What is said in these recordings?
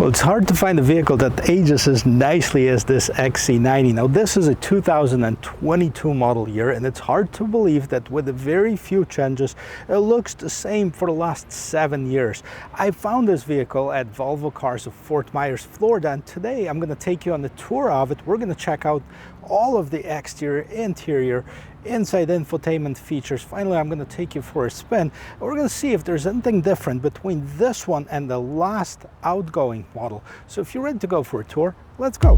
Well, it's hard to find a vehicle that ages as nicely as this XC90. Now, this is a 2022 model year, and it's hard to believe that with a very few changes, it looks the same for the last 7 years. I found this vehicle at Volvo Cars of Fort Myers, Florida, and today I'm going to take you on the tour of it. We're going to check out all of the exterior, interior, inside infotainment features. Finally, I'm going to take you for a spin. And we're going to see if there's anything different between this one and the last outgoing model. So if you're ready to go for a tour, let's go.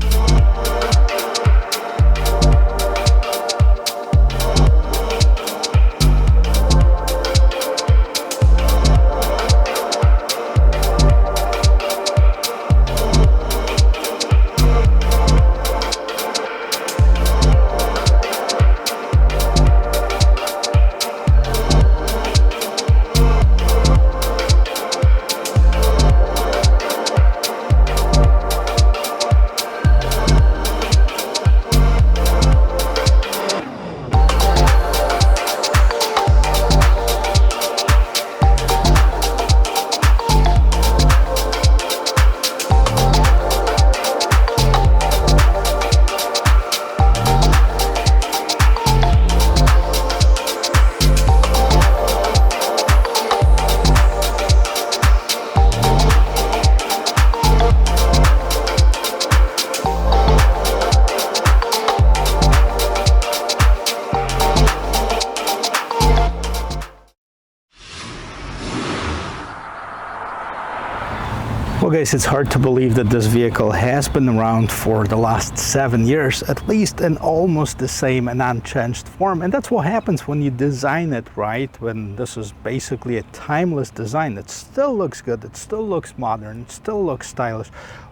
Well guys, it's hard to believe that this vehicle has been around for the last 7 years, at least in almost the same and unchanged form. And that's what happens when you design it right, when this is basically a timeless design. It still looks good, it still looks modern, it still looks stylish.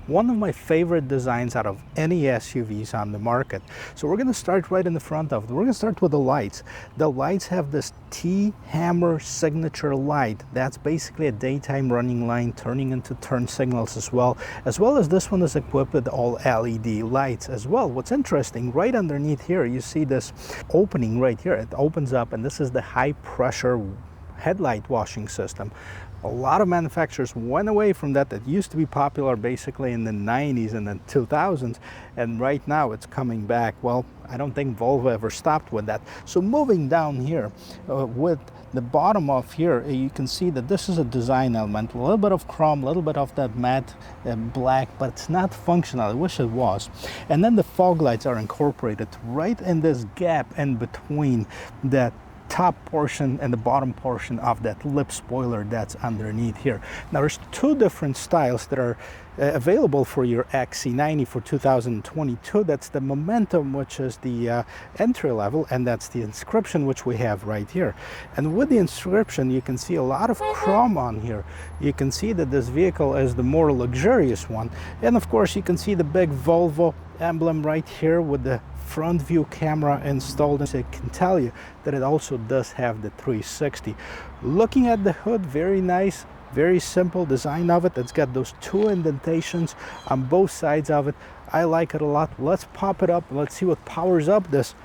One of my favorite designs out of any SUVs on the market. So we're going to start right in the front of it. We're going to start with the lights. The lights have this T-hammer signature light. That's basically a daytime running line turning into turn signals as well as this one is equipped with all LED lights as well. What's interesting, right underneath here, you see this opening right here. It opens up, and this is the high pressure headlight washing system. A lot of manufacturers went away from that. That used to be popular basically in the 90s and the 2000s, and right now it's coming back. Well, I don't think Volvo ever stopped with that. So moving down here with the bottom of here, you can see that this is a design element, a little bit of chrome, a little bit of that matte black, but it's not functional. I wish it was. And then the fog lights are incorporated right in this gap in between that top portion and the bottom portion of that lip spoiler that's underneath here. Now there's two different styles that are available for your XC90 for 2022. That's the Momentum, which is the entry level, and that's the Inscription, which we have right here. And with the Inscription, you can see a lot of chrome on here. You can see that this vehicle is the more luxurious one, and of course you can see the big Volvo emblem right here with the front view camera installed, and I can tell you that it also does have the 360. Looking at the hood, very nice, very simple design of it. It's got those two indentations on both sides of it. I like it a lot. Let's pop it up and let's see what powers up this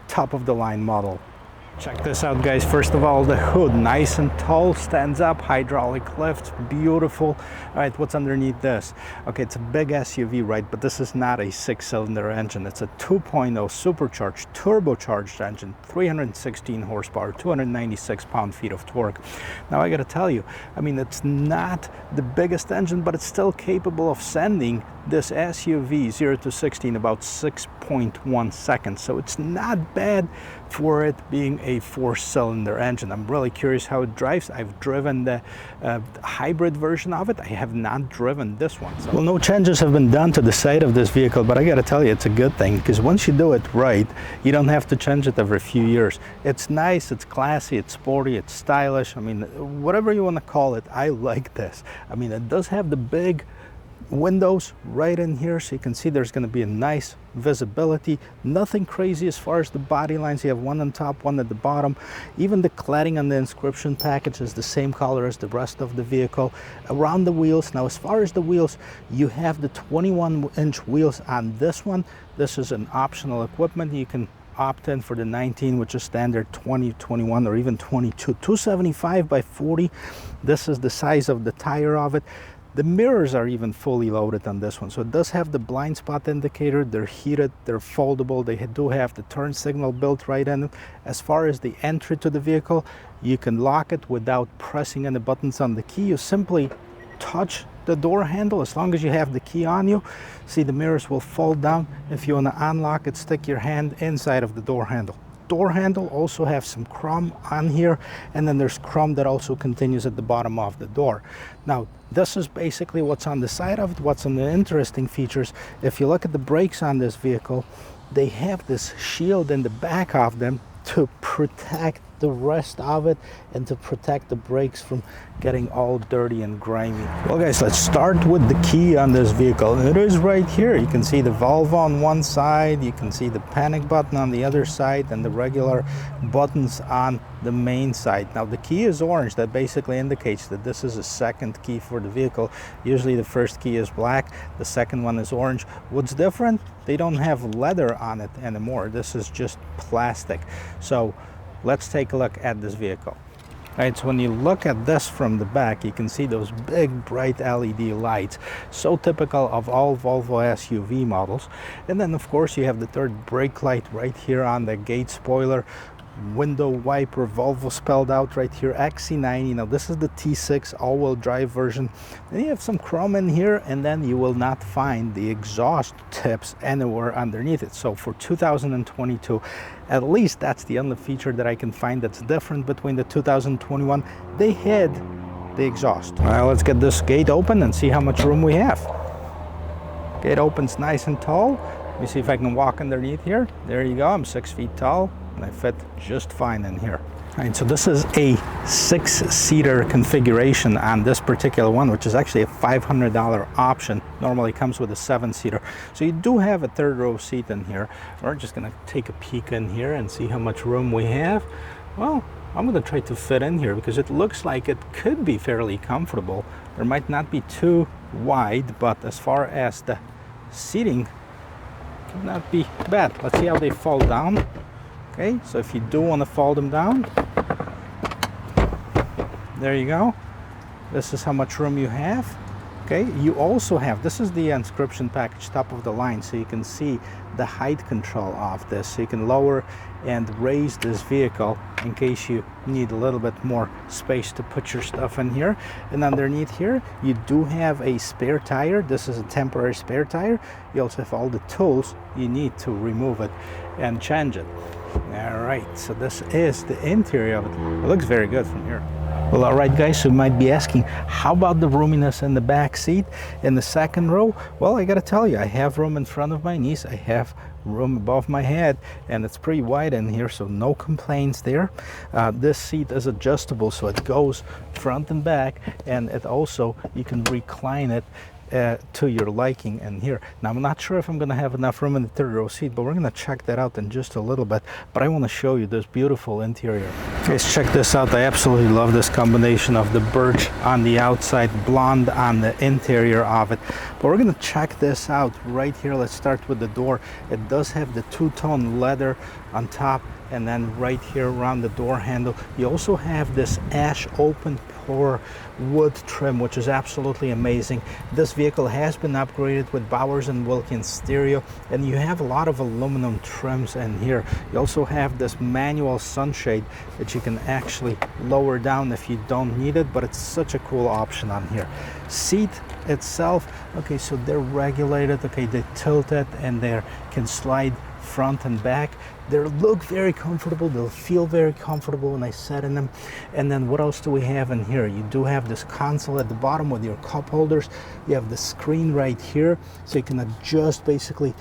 top of the line model. Check this out guys. First of all, the hood nice and tall, stands up, hydraulic lift, beautiful. All right, what's underneath this? Okay, it's a big SUV, right? But this is not a 6-cylinder engine. It's a 2.0 supercharged, turbocharged engine, 316 horsepower, 296 pound-feet of torque. Now I gotta tell you, I mean, it's not the biggest engine, but it's still capable of sending this SUV 0 to 60 in about 6.1 seconds. So it's not bad for it being a 4-cylinder engine. I'm really curious how it drives. I've driven the hybrid version of it. I have not driven this one. So. Well, no changes have been done to the side of this vehicle, but I gotta tell you, it's a good thing, because once you do it right, you don't have to change it every few years. It's nice, it's classy, it's sporty, it's stylish. I mean, whatever you want to call it, I like this. I mean, it does have the big windows right in here, so you can see there's going to be a nice visibility. Nothing crazy as far as the body lines. You have one on top, one at the bottom. Even the cladding on the Inscription package is the same color as the rest of the vehicle. Around the wheels, now as far as the wheels, you have the 21-inch wheels on this one. This is an optional equipment. You can opt in for the 19, which is standard, 20, 21, or even 22. 275 by 40. This is the size of the tire of it. The mirrors are even fully loaded on this one. So it does have the blind spot indicator. They're heated, they're foldable. They do have the turn signal built right in it. As far as the entry to the vehicle, you can lock it without pressing any buttons on the key. You simply touch the door handle as long as you have the key on you. See, the mirrors will fold down. If you want to unlock it, stick your hand inside of the door handle. Door handle also have some chrome on here, and then there's chrome that also continues at the bottom of the door. Now, this is basically what's on the side of it. What's on the interesting features, if you look at the brakes on this vehicle, they have this shield in the back of them to protect the rest of it and to protect the brakes from getting all dirty and grimy. Well guys, let's start with the key on this vehicle. It is right here. You can see the Volvo on one side, you can see the panic button on the other side, and the regular buttons on the main side. Now the key is orange. That basically indicates that this is a second key for the vehicle. Usually the first key is black, the second one is orange. What's different? They don't have leather on it anymore. This is just plastic. So let's take a look at this vehicle. All right, so when you look at this from the back, you can see those big bright LED lights, so typical of all Volvo SUV models. And then of course you have the third brake light right here on the gate spoiler, window wiper, Volvo spelled out right here, XC90. Now this is the T6 all-wheel drive version. Then you have some chrome in here, and then you will not find the exhaust tips anywhere underneath it. So for 2022, at least that's the only feature that I can find that's different between the 2021. They hid the exhaust. All right, let's get this gate open and see how much room we have. Gate opens nice and tall. Let me see if I can walk underneath here. There you go, I'm 6 feet tall. I fit just fine in here. All right, so this is a 6-seater configuration on this particular one, which is actually a $500 option. Normally comes with a 7-seater. So you do have a third row seat in here. We're just gonna take a peek in here and see how much room we have. Well, I'm gonna try to fit in here because it looks like it could be fairly comfortable. There might not be too wide, but as far as the seating, it could not be bad. Let's see how they fold down. Okay, so if you do want to fold them down, there you go. This is how much room you have. Okay, you also have, this is the Inscription package, top of the line, so you can see the height control of this. So you can lower and raise this vehicle in case you need a little bit more space to put your stuff in here. And underneath here, you do have a spare tire. This is a temporary spare tire. You also have all the tools you need to remove it and change it. All right, so this is the interior of it. It looks very good from here. Well, all right, guys, so you might be asking, how about the roominess in the back seat in the second row? Well, I gotta tell you, I have room in front of my knees. I have room above my head, and it's pretty wide in here, so no complaints there. This seat is adjustable, so it goes front and back, and it also, you can recline it to your liking in here. Now, I'm not sure if I'm gonna have enough room in the third row seat, but we're gonna check that out in just a little bit. But I wanna show you this beautiful interior. Guys, check this out. I absolutely love this combination of the birch on the outside, blonde on the interior of it. But we're gonna check this out right here. Let's start with the door. It does have the two-tone leather on top, and then right here around the door handle, you also have this ash open pore wood trim, which is absolutely amazing. This vehicle has been upgraded with Bowers & Wilkins stereo, and you have a lot of aluminum trims in here. You also have this manual sunshade that you can actually lower down if you don't need it, but it's such a cool option on here. Seat itself, okay, so they're regulated, okay, they tilt it and they can slide front and back. They look very comfortable, they'll feel very comfortable when I sit in them. And then what else do we have in here? You do have this console at the bottom with your cup holders. You have the screen right here, so you can adjust basically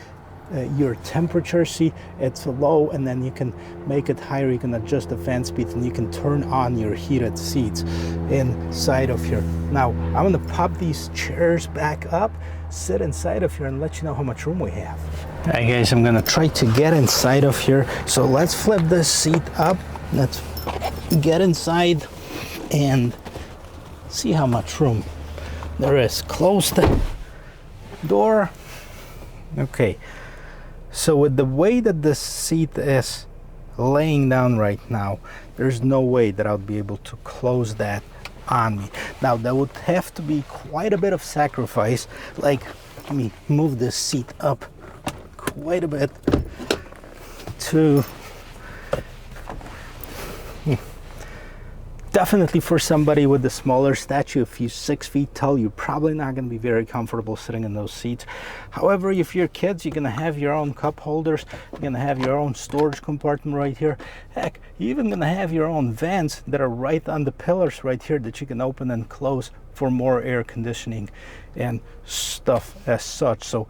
your temperature. See, it's low, and then you can make it higher. You can adjust the fan speed, and you can turn on your heated seats inside of here. Now, I'm gonna pop these chairs back up, sit inside of here, and let you know how much room we have. All right, guys, I'm gonna try to get inside of here. So let's flip this seat up. Let's get inside and see how much room there is. Close the door. Okay. So with the way that this seat is laying down right now, there's no way that I'll be able to close that on me. Now that would have to be quite a bit of sacrifice. Like, let me move this seat up quite a bit to definitely for somebody with a smaller stature, if you're 6 feet tall, you're probably not going to be very comfortable sitting in those seats. However, if you're kids, you're going to have your own cup holders, you're going to have your own storage compartment right here. Heck, you're even going to have your own vents that are right on the pillars right here that you can open and close for more air conditioning and stuff as such. So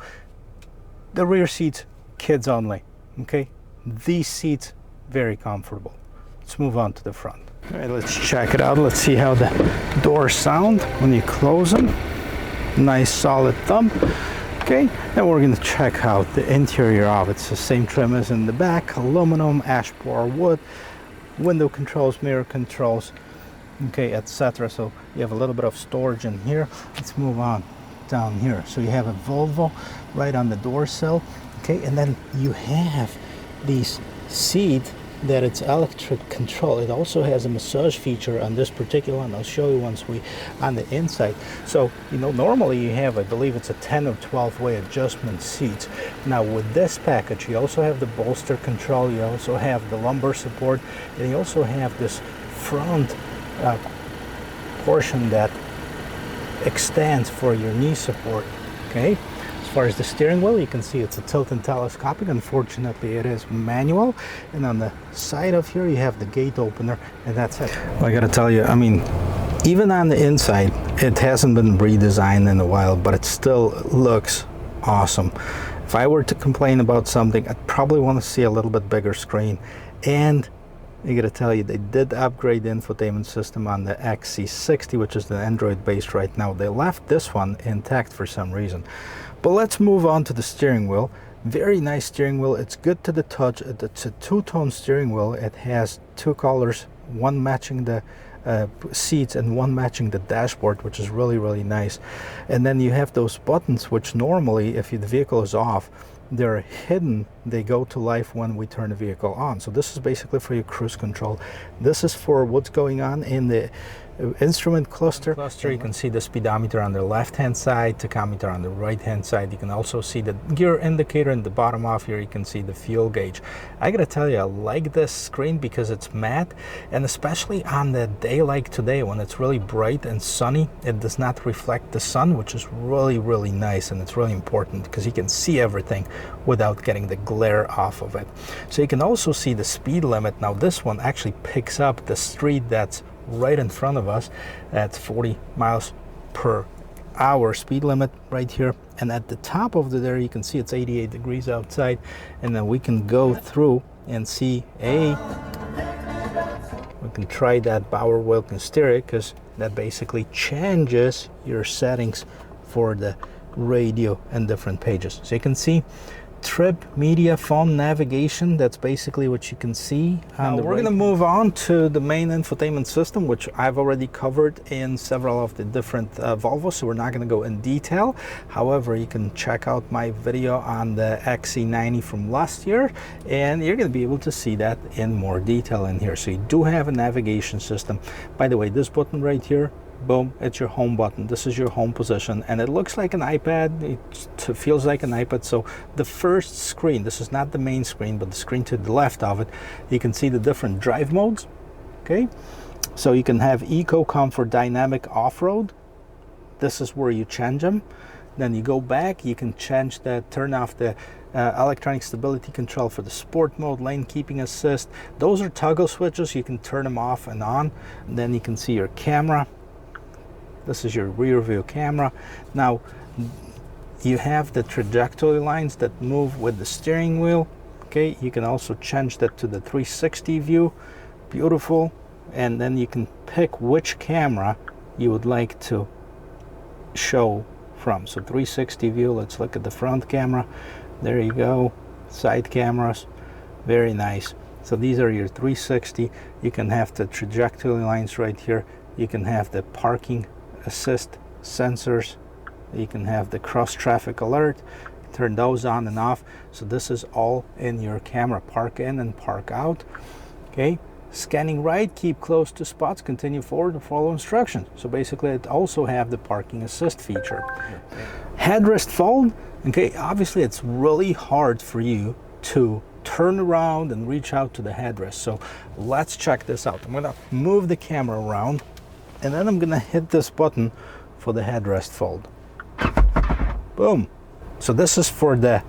the rear seats, kids only, okay? These seats, very comfortable. Let's move on to the front. All right, let's check it out. Let's see how the doors sound when you close them. Nice solid thumb. Okay, then we're going to check out the interior of it. It's the same trim as in the back, aluminum, ash borer wood, window controls, mirror controls, okay, etc. So you have a little bit of storage in here. Let's move on down here. So you have a Volvo right on the door sill, okay, and then you have these seats that it's electric control. It also has a massage feature on this particular one. I'll show you once we on the inside. So, you know, normally you have, I believe it's a 10 or 12 way adjustment seats. Now with this package, you also have the bolster control, you also have the lumbar support, and you also have this front portion that extends for your knee support, okay? As far as the steering wheel, you can see it's a tilt and telescopic. Unfortunately, it is manual. And on the side of here, you have the gate opener, and that's it. Well, I gotta tell you, I mean, even on the inside, it hasn't been redesigned in a while, but it still looks awesome. If I were to complain about something, I'd probably want to see a little bit bigger screen. And I gotta tell you, they did upgrade the infotainment system on the XC60, which is the Android based right now. They left this one intact for some reason. But let's move on to the steering wheel. Very nice steering wheel. It's good to the touch. It's a two-tone steering wheel. It has two colors, one matching the seats and one matching the dashboard, which is really, really nice. And then you have those buttons, which normally, if the vehicle is off, they're hidden. They go to life when we turn the vehicle on. So this is basically for your cruise control. This is for what's going on in the instrument cluster. You can see the speedometer on the left hand side, tachometer on the right hand side. You can also see the gear indicator in the bottom off here. You can see the fuel gauge. I gotta tell you, I like this screen because it's matte, and especially on the day like today when it's really bright and sunny, it does not reflect the sun, which is really, really nice, and it's really important because you can see everything without getting the glare off of it. So you can also see the speed limit. Now this one actually picks up the street that's right in front of us. That's 40 miles per hour speed limit right here, and at the top of there you can see it's 88 degrees outside, and then we can go through and see we can try that power wheel and steer it, because that basically changes your settings for the radio and different pages. So you can see trip, media, phone, navigation. That's basically what you can see. We're going to move on to the main infotainment system, which I've already covered in several of the different Volvos, so we're not going to go in detail. However, you can check out my video on the XC90 from last year, and you're going to be able to see that in more detail in here. So you do have a navigation system. By the way, this button right here, boom, it's your home button. This is your home position, and it looks like an iPad. It feels like an iPad. So the first screen, this is not the main screen, but the screen to the left of it, you can see the different drive modes. Okay, so you can have Eco, Comfort, Dynamic, Off-Road. This is where you change them. Then you go back, you can change that, turn off the electronic stability control for the sport mode, lane keeping assist. Those are toggle switches. You can turn them off and on. And then you can see your camera. This is your rear view camera. Now you have the trajectory lines that move with the steering wheel. Okay, you can also change that to the 360 view. Beautiful. And then you can pick which camera you would like to show from. So 360 view, let's look at the front camera. There you go. Side cameras, very nice. So these are your 360. You can have the trajectory lines right here. You can have the parking assist sensors. You can have the cross traffic alert. Turn those on and off. So this is all in your camera. Park in and park out. Okay, Scanning right, keep close to spots, continue forward and follow instructions. So basically it also have the parking assist feature. Headrest fold. Okay, obviously it's really hard for you to turn around and reach out to the headrest. So let's check this out. I'm gonna move the camera around and then I'm gonna hit this button for the headrest fold. Boom. So this is for the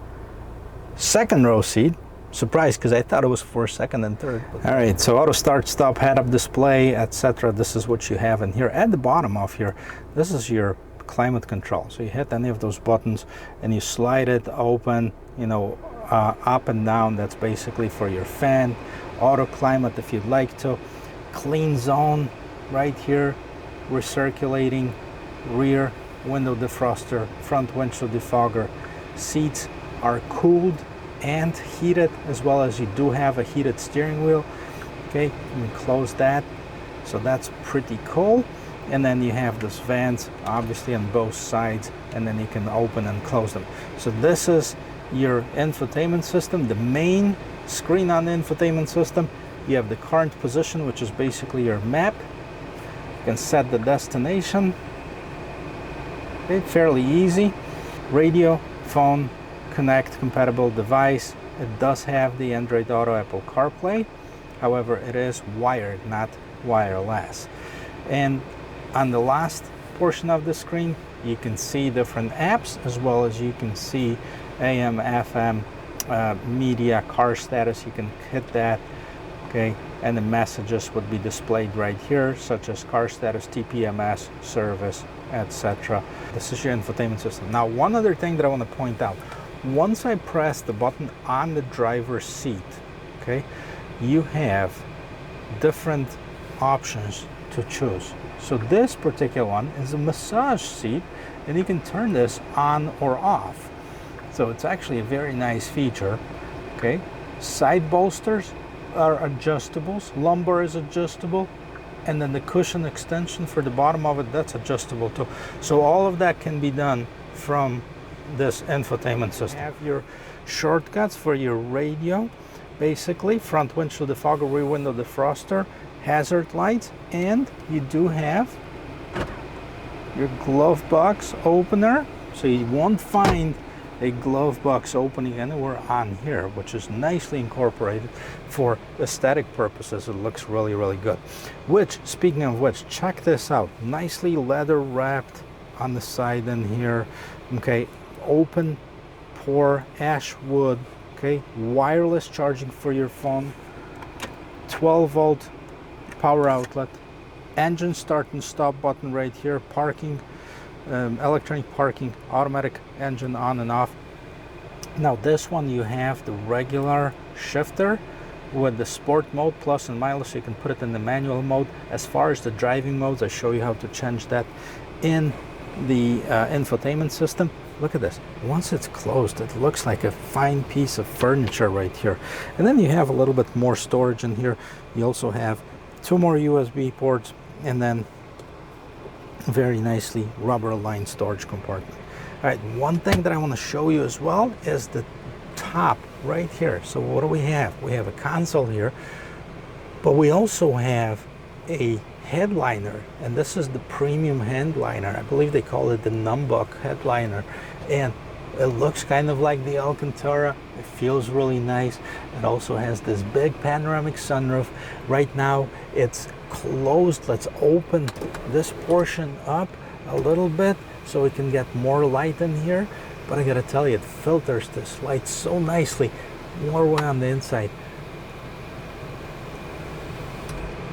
second row seat. Surprised, because I thought it was for second and third. All right, so auto start, stop, head-up display, etc. This is what you have in here. At the bottom of here, this is your climate control. So you hit any of those buttons and you slide it open, you know, up and down. That's basically for your fan. Auto climate if you'd like to. CleanZone right here, recirculating, rear window defroster, front windshield defogger. Seats are cooled and heated, as well as you do have a heated steering wheel. Okay, you can close that, so that's pretty cool. And then you have this vents obviously on both sides, and then you can open and close them. So this is your infotainment system, the main screen on the infotainment system. You have the current position, which is basically your map. You can set the destination. Okay, fairly easy. Radio, phone, connect compatible device. It does have the Android Auto, Apple CarPlay. However, it is wired, not wireless. And on the last portion of the screen, you can see different apps, as well as you can see AM, FM, media, car status. You can hit that, okay, and the messages would be displayed right here, such as car status, TPMS, service, etc. This is your infotainment system. Now, one other thing that I want to point out. Once I press the button on the driver's seat, okay, you have different options to choose. So this particular one is a massage seat, and you can turn this on or off. So it's actually a very nice feature. Okay, side bolsters are adjustables, lumbar is adjustable, and then the cushion extension for the bottom of it, that's adjustable too. So all of that can be done from this infotainment system. You have your shortcuts for your radio, basically front windshield defogger, rear window defroster, hazard lights, and you do have your glove box opener. So you won't find a glove box opening anywhere on here, which is nicely incorporated for aesthetic purposes. It looks really, really good. Which, speaking of which, check this out. Nicely leather wrapped on the side in here. Okay, open pore ash wood. Okay, wireless charging for your phone, 12-volt power outlet, engine start and stop button right here, parking, electronic parking, automatic engine on and off. Now this one, you have the regular shifter with the sport mode, plus and minus, so you can put it in the manual mode. As far as the driving modes, I show you how to change that in the infotainment system. Look at this. Once it's closed, it looks like a fine piece of furniture right here. And then you have a little bit more storage in here. You also have 2 more USB ports, and then very nicely rubber lined storage compartment. All right, one thing that I want to show you as well is the top right here. So what do we have? We have a console here, but we also have a headliner, and this is the premium headliner. I believe they call it the Nubuck headliner, and it looks kind of like the Alcantara. It feels really nice. It also has this big panoramic sunroof. Right now it's closed. Let's open this portion up a little bit so we can get more light in here. But I gotta tell you, it filters this light so nicely. More way on the inside.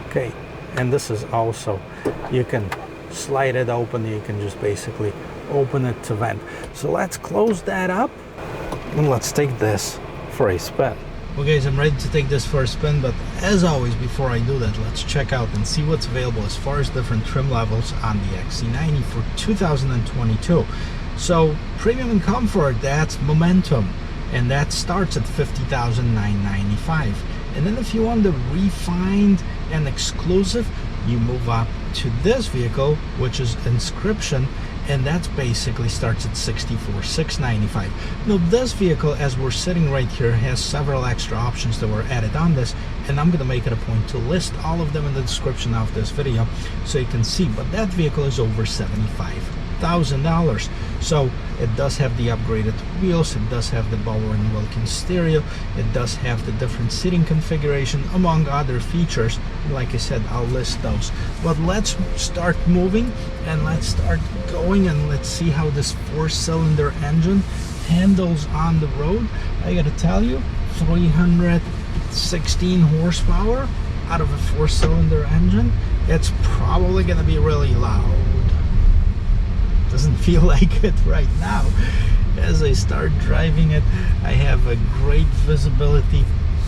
Okay, and this is also, you can slide it open. You can just basically open it to vent. So let's close that up and let's take this for a spin. Well guys, I'm ready to take this for a spin, but as always, before I do that, let's check out and see what's available as far as different trim levels on the XC90 for 2022. So premium and comfort, that's Momentum, and that starts at $50,995. And then if you want the refined and exclusive, you move up to this vehicle, which is Inscription, and that's basically starts at $64,695. Now this vehicle, as we're sitting right here, has several extra options that were added on this, and I'm going to make it a point to list all of them in the description of this video so you can see. But that vehicle is over $75,000. So it does have the upgraded wheels, it does have the Bauer & Wilkins stereo, it does have the different seating configuration, among other features. Like I said, I'll list those. But let's start moving and let's start going, and let's see how this 4-cylinder engine handles on the road. I gotta tell you, 316 horsepower out of a 4-cylinder engine, it's probably gonna be really loud. Doesn't feel like it right now. As I start driving it, I have a great visibility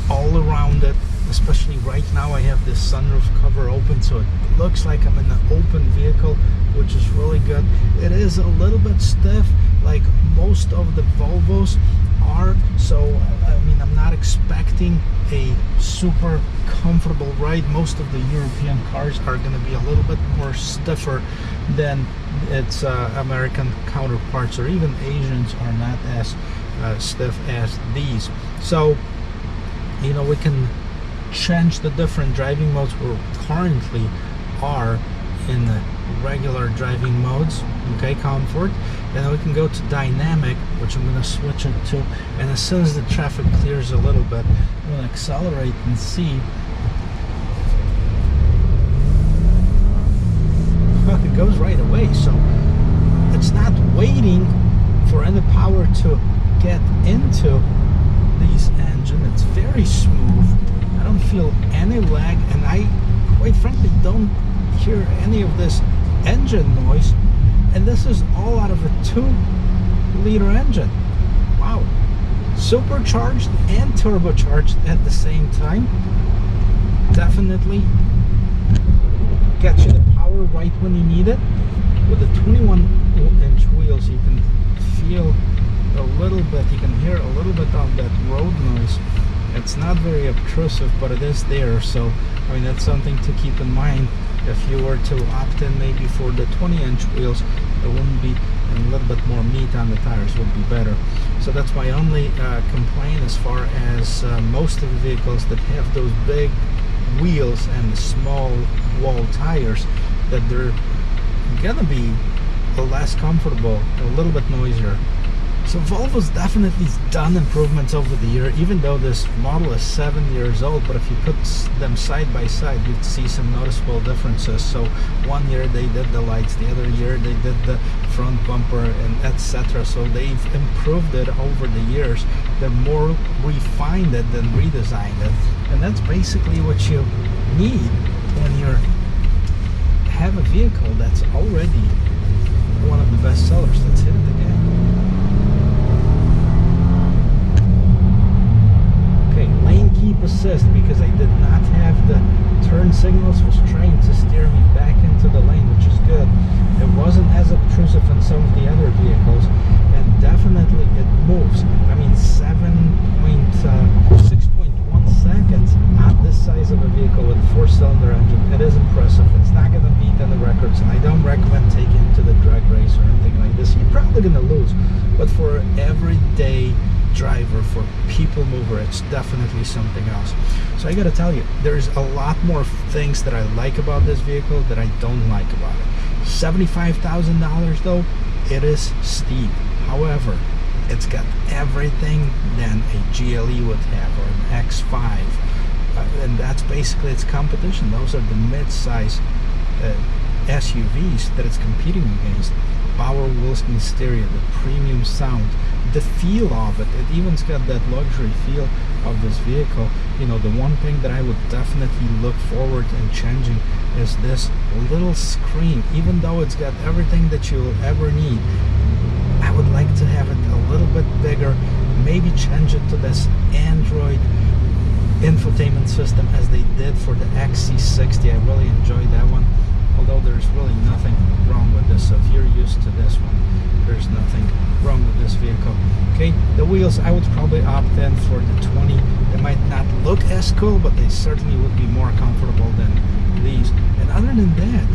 all around it, especially right now. I have this sunroof cover open, so it looks like I'm in an open vehicle, which is really good. It is a little bit stiff, like most of the Volvos are, so I mean, I'm not expecting a super comfortable ride. Most of the European cars are going to be a little bit more stiffer than its American counterparts, or even Asians are not as stiff as these. So, you know, we can change the different driving modes. We currently are in the regular driving modes, okay, comfort, and then we can go to dynamic, which I'm going to switch it to, and as soon as the traffic clears a little bit, I'm going to accelerate and see. It goes right away, so it's not waiting for any power to get into these engine. It's very smooth. I don't feel any lag, and I quite frankly don't hear any of this engine noise, and this is all out of a 2-liter engine. Wow, supercharged and turbocharged at the same time. Definitely gets you the power right when you need it. With the 21-inch wheels, you can feel a little bit, you can hear a little bit of that road noise. It's not very obtrusive, but it is there, so I mean, that's something to keep in mind. If you were to opt in maybe for the 20-inch wheels, there wouldn't be, and a little bit more meat on the tires would be better. So that's my only complaint as far as most of the vehicles that have those big wheels and small wall tires, that they're gonna be less comfortable, a little bit noisier. So Volvo's definitely done improvements over the year, even though this model is 7 years old. But if you put them side by side, you'd see some noticeable differences. So one year they did the lights, the other year they did the front bumper, and etc. So they've improved it over the years. They're more refined it than redesigned it, and that's basically what you need when you have a vehicle that's already one of the best sellers. Let's hit it again. Lane keep assist, because I did not have the turn signals, was trying to steer me back into the lane, which is good. It wasn't as obtrusive in some of the other vehicles, and definitely it moves. I mean, 6.1 seconds on this size of a vehicle with a 4-cylinder engine. It is impressive. It's not going to beat any records, and I don't recommend taking it to the drag race or anything like this. You're probably going to lose, but for everyday driver, for people mover, it's definitely something else. So I gotta tell you, there's a lot more things that I like about this vehicle that I don't like about it. $75,000 though, it is steep. However, it's got everything than a GLE would have, or an X5, and that's basically its competition. Those are the mid-size SUVs that it's competing against. Bauer Wilkins stereo, the premium sound, the feel of it. It even's got that luxury feel of this vehicle. You know, the one thing that I would definitely look forward in changing is this little screen. Even though it's got everything that you'll ever need, I would like to have it a little bit bigger. Maybe change it to this Android infotainment system as they did for the XC60. I really enjoyed that one, although there's really nothing wrong with this. So if you're used to this one, there's nothing wrong with this vehicle. Okay, the wheels, I would probably opt in for the 20. They might not look as cool, but they certainly would be more comfortable than these. And other than that,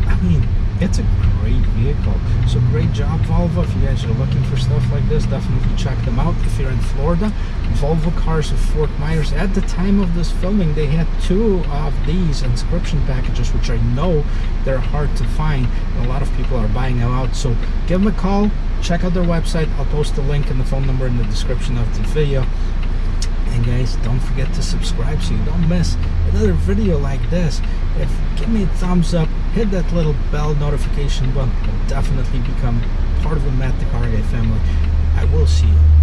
I mean, it's a great vehicle. So great job, Volvo. If you guys are looking for stuff like this, definitely check them out. If you're in Florida, Volvo Cars of Fort Myers, at the time of this filming, they had 2 of these inscription packages, which I know they're hard to find, and a lot of people are buying them out. So give them a call, check out their website. I'll post the link and the phone number in the description of the video. And guys, don't forget to subscribe so you don't miss another video like this. Give me a thumbs up, hit that little bell notification button, and definitely become part of the Matt the Carguy family. I will see you